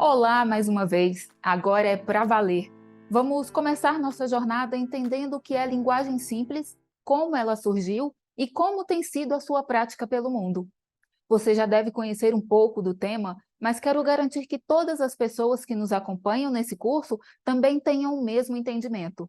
Olá, mais uma vez. Agora é para valer. Vamos começar nossa jornada entendendo o que é linguagem simples, como ela surgiu e como tem sido a sua prática pelo mundo. Você já deve conhecer um pouco do tema, mas quero garantir que todas as pessoas que nos acompanham nesse curso também tenham o mesmo entendimento.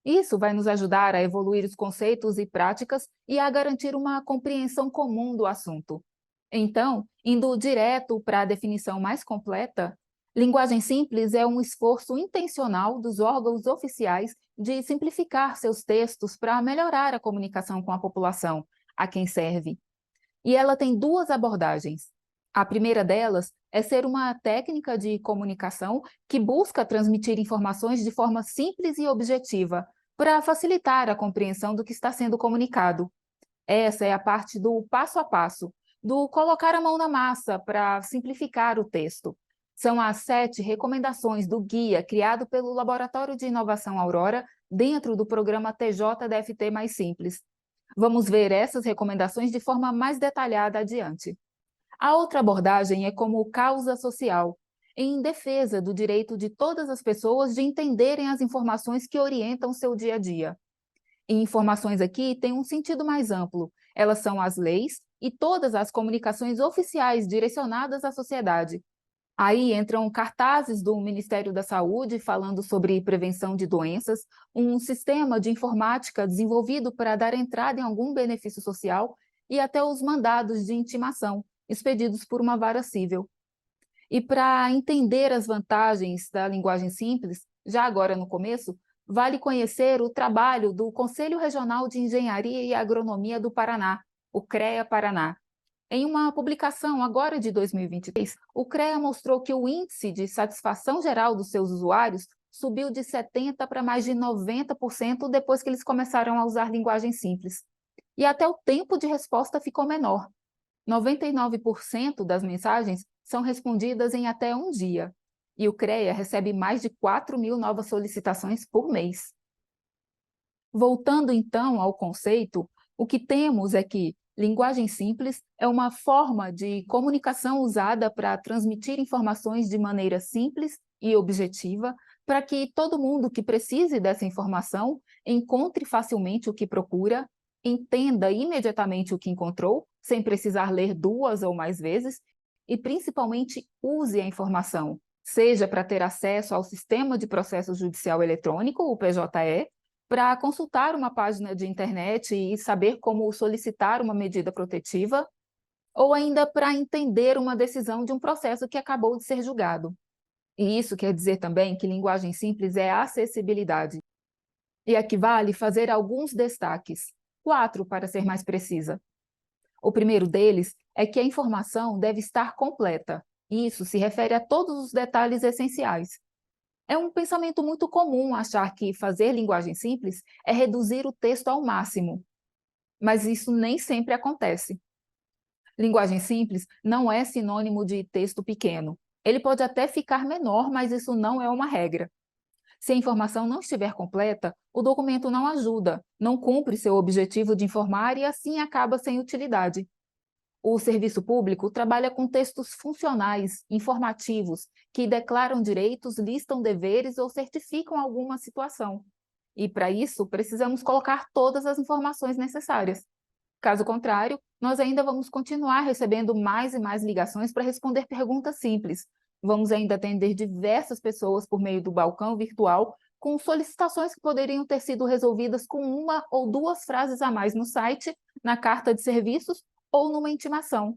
Isso vai nos ajudar a evoluir os conceitos e práticas e a garantir uma compreensão comum do assunto. Então, indo direto para a definição mais completa, linguagem simples é um esforço intencional dos órgãos oficiais de simplificar seus textos para melhorar a comunicação com a população, a quem serve. E ela tem duas abordagens. A primeira delas é ser uma técnica de comunicação que busca transmitir informações de forma simples e objetiva, para facilitar a compreensão do que está sendo comunicado. Essa é a parte do passo a passo, do colocar a mão na massa para simplificar o texto. São as 7 recomendações do guia criado pelo Laboratório de Inovação Aurora dentro do programa TJDFT Mais Simples. Vamos ver essas recomendações de forma mais detalhada adiante. A outra abordagem é como causa social, em defesa do direito de todas as pessoas de entenderem as informações que orientam seu dia a dia. E informações aqui têm um sentido mais amplo. Elas são as leis e todas as comunicações oficiais direcionadas à sociedade. Aí entram cartazes do Ministério da Saúde falando sobre prevenção de doenças, um sistema de informática desenvolvido para dar entrada em algum benefício social e até os mandados de intimação, expedidos por uma vara civil. E para entender as vantagens da linguagem simples, já agora no começo, vale conhecer o trabalho do Conselho Regional de Engenharia e Agronomia do Paraná, o CREA Paraná. Em uma publicação agora de 2023, o CREA mostrou que o índice de satisfação geral dos seus usuários subiu de 70% para mais de 90% depois que eles começaram a usar linguagem simples. E até o tempo de resposta ficou menor. 99% das mensagens são respondidas em até um dia. E o CREA recebe mais de 4.000 novas solicitações por mês. Voltando então ao conceito, o que temos é que linguagem simples é uma forma de comunicação usada para transmitir informações de maneira simples e objetiva, para que todo mundo que precise dessa informação encontre facilmente o que procura, entenda imediatamente o que encontrou, sem precisar ler 2 ou mais vezes, e principalmente use a informação, seja para ter acesso ao Sistema de Processo Judicial Eletrônico, o PJE, para consultar uma página de internet e saber como solicitar uma medida protetiva, ou ainda para entender uma decisão de um processo que acabou de ser julgado. E isso quer dizer também que linguagem simples é acessibilidade. E aqui vale fazer alguns destaques, 4 para ser mais precisa. O primeiro deles é que a informação deve estar completa. Isso se refere a todos os detalhes essenciais. É um pensamento muito comum achar que fazer linguagem simples é reduzir o texto ao máximo, mas isso nem sempre acontece. Linguagem simples não é sinônimo de texto pequeno. Ele pode até ficar menor, mas isso não é uma regra. Se a informação não estiver completa, o documento não ajuda, não cumpre seu objetivo de informar e assim acaba sem utilidade. O serviço público trabalha com textos funcionais, informativos, que declaram direitos, listam deveres ou certificam alguma situação. E, para isso, precisamos colocar todas as informações necessárias. Caso contrário, nós ainda vamos continuar recebendo mais e mais ligações para responder perguntas simples. Vamos ainda atender diversas pessoas por meio do balcão virtual, com solicitações que poderiam ter sido resolvidas com 1 ou 2 frases a mais no site, na carta de serviços ou numa intimação.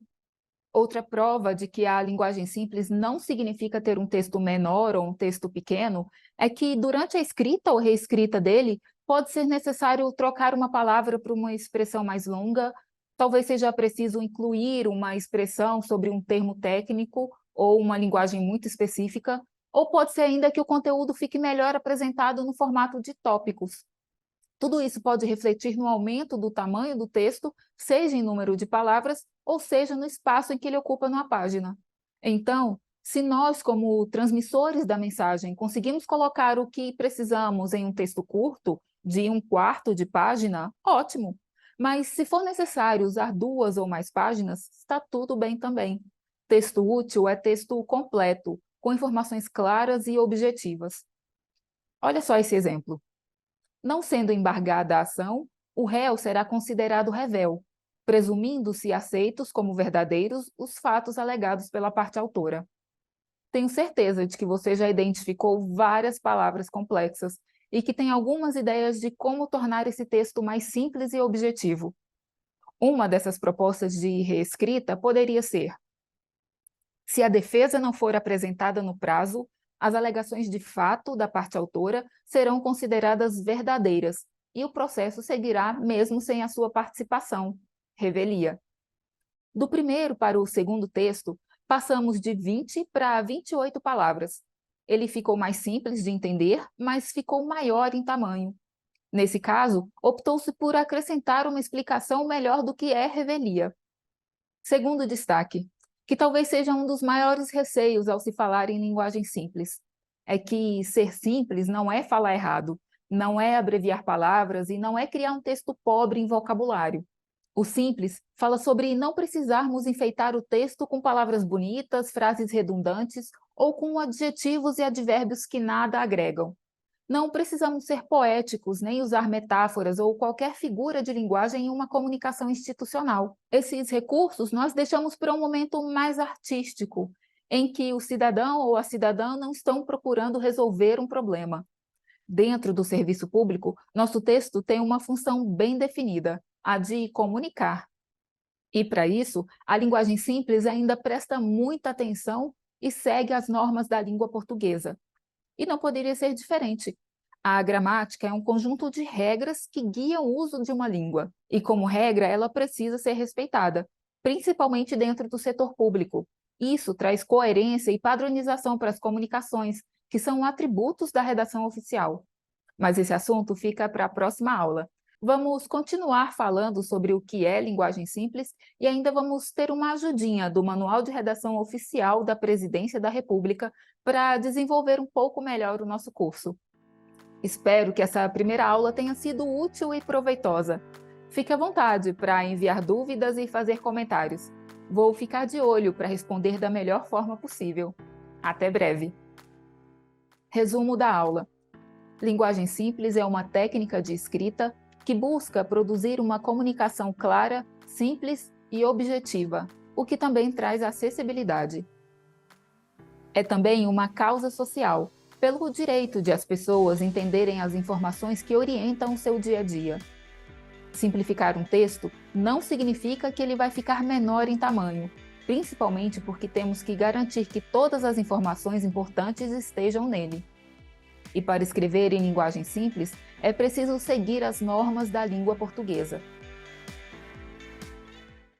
Outra prova de que a linguagem simples não significa ter um texto menor ou um texto pequeno é que, durante a escrita ou reescrita dele, pode ser necessário trocar uma palavra por uma expressão mais longa, talvez seja preciso incluir uma expressão sobre um termo técnico ou uma linguagem muito específica, ou pode ser ainda que o conteúdo fique melhor apresentado no formato de tópicos. Tudo isso pode refletir no aumento do tamanho do texto, seja em número de palavras, ou seja no espaço em que ele ocupa numa página. Então, se nós, como transmissores da mensagem, conseguimos colocar o que precisamos em um texto curto, de 1/4 de página, ótimo. Mas se for necessário usar 2 ou mais páginas, está tudo bem também. Texto útil é texto completo, com informações claras e objetivas. Olha só esse exemplo. Não sendo embargada a ação, o réu será considerado rével, presumindo-se aceitos como verdadeiros os fatos alegados pela parte autora. Tenho certeza de que você já identificou várias palavras complexas e que tem algumas ideias de como tornar esse texto mais simples e objetivo. Uma dessas propostas de reescrita poderia ser: se a defesa não for apresentada no prazo, as alegações de fato da parte autora serão consideradas verdadeiras e o processo seguirá mesmo sem a sua participação. Revelia. Do primeiro para o segundo texto, passamos de 20 para 28 palavras. Ele ficou mais simples de entender, mas ficou maior em tamanho. Nesse caso, optou-se por acrescentar uma explicação melhor do que é revelia. Segundo destaque, que talvez seja um dos maiores receios ao se falar em linguagem simples, é que ser simples não é falar errado, não é abreviar palavras e não é criar um texto pobre em vocabulário. O simples fala sobre não precisarmos enfeitar o texto com palavras bonitas, frases redundantes ou com adjetivos e advérbios que nada agregam. Não precisamos ser poéticos, nem usar metáforas ou qualquer figura de linguagem em uma comunicação institucional. Esses recursos nós deixamos para um momento mais artístico, em que o cidadão ou a cidadã não estão procurando resolver um problema. Dentro do serviço público, nosso texto tem uma função bem definida, a de comunicar. E, para isso, a linguagem simples ainda presta muita atenção e segue as normas da língua portuguesa. E não poderia ser diferente. A gramática é um conjunto de regras que guiam o uso de uma língua, e, como regra, ela precisa ser respeitada, principalmente dentro do setor público. Isso traz coerência e padronização para as comunicações, que são atributos da redação oficial. Mas esse assunto fica para a próxima aula. Vamos continuar falando sobre o que é linguagem simples e ainda vamos ter uma ajudinha do Manual de Redação Oficial da Presidência da República para desenvolver um pouco melhor o nosso curso. Espero que essa primeira aula tenha sido útil e proveitosa. Fique à vontade para enviar dúvidas e fazer comentários. Vou ficar de olho para responder da melhor forma possível. Até breve! Resumo da aula. Linguagem simples é uma técnica de escrita que busca produzir uma comunicação clara, simples e objetiva, o que também traz acessibilidade. É também uma causa social, pelo direito de as pessoas entenderem as informações que orientam o seu dia a dia. Simplificar um texto não significa que ele vai ficar menor em tamanho, principalmente porque temos que garantir que todas as informações importantes estejam nele. E para escrever em linguagem simples, é preciso seguir as normas da língua portuguesa.